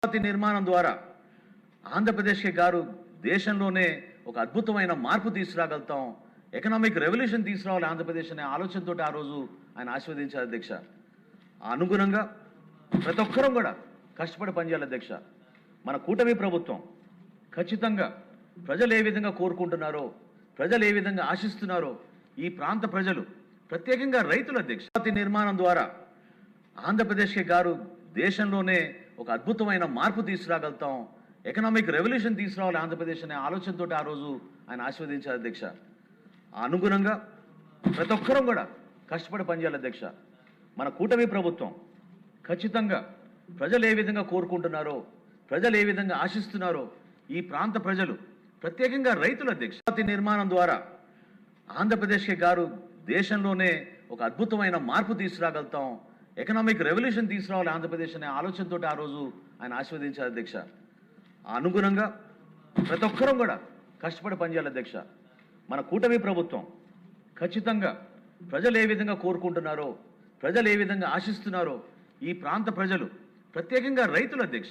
అమరావతి నిర్మాణం ద్వారా ఆంధ్రప్రదేశ్కి గారు దేశంలోనే ఒక అద్భుతమైన మార్పు తీసుకురాగలుగుతాం, ఎకనామిక్ రెవల్యూషన్ తీసుకురావాలి ఆంధ్రప్రదేశ్ అనే ఆలోచనతో ఆ రోజు ఆయన ఆశీర్వదించారు అధ్యక్ష. ఆ అనుగుణంగా ప్రతి ఒక్కరూ కూడా కష్టపడి పనిచేయాలి అధ్యక్ష. మన కూటమి ప్రభుత్వం ఖచ్చితంగా ప్రజలు ఏ విధంగా కోరుకుంటున్నారో, ప్రజలు ఏ విధంగా ఆశిస్తున్నారో ఈ ప్రాంత ప్రజలు, ప్రత్యేకంగా రైతుల అధ్యక్ష. అమరావతి నిర్మాణం ద్వారా ఆంధ్రప్రదేశ్కి గారు దేశంలోనే ఒక అద్భుతమైన మార్పు తీసుకురాగలుగుతాం, ఎకనామిక్ రెవల్యూషన్ తీసుకురావాలి ఆంధ్రప్రదేశ్ అనే ఆలోచనతో ఆ రోజు ఆయన ఆశీర్వదించారు అధ్యక్ష. ఆ అనుగుణంగా ప్రతి ఒక్కరూ కూడా కష్టపడి పనిచేయాలి అధ్యక్ష. మన కూటమి ప్రభుత్వం ఖచ్చితంగా ప్రజలు ఏ విధంగా కోరుకుంటున్నారో, ప్రజలు ఏ విధంగా ఆశిస్తున్నారో ఈ ప్రాంత ప్రజలు, ప్రత్యేకంగా రైతుల అధ్యక్ష. అమరావతి నిర్మాణం ద్వారా ఆంధ్రప్రదేశ్కి గారు దేశంలోనే ఒక అద్భుతమైన మార్పు తీసుకురాగలుగుతాం, ఎకనామిక్ రెవల్యూషన్ తీసుకురావాలి ఆంధ్రప్రదేశ్ అనే ఆలోచనతో ఆ రోజు ఆయన ఆశీర్వదించారు అధ్యక్ష. ఆ అనుగుణంగా ప్రతి ఒక్కరూ కూడా కష్టపడి పనిచేయాలి అధ్యక్ష. మన కూటమి ప్రభుత్వం ఖచ్చితంగా ప్రజలు ఏ విధంగా కోరుకుంటున్నారో, ప్రజలు ఏ విధంగా ఆశిస్తున్నారో ఈ ప్రాంత ప్రజలు, ప్రత్యేకంగా రైతుల అధ్యక్ష.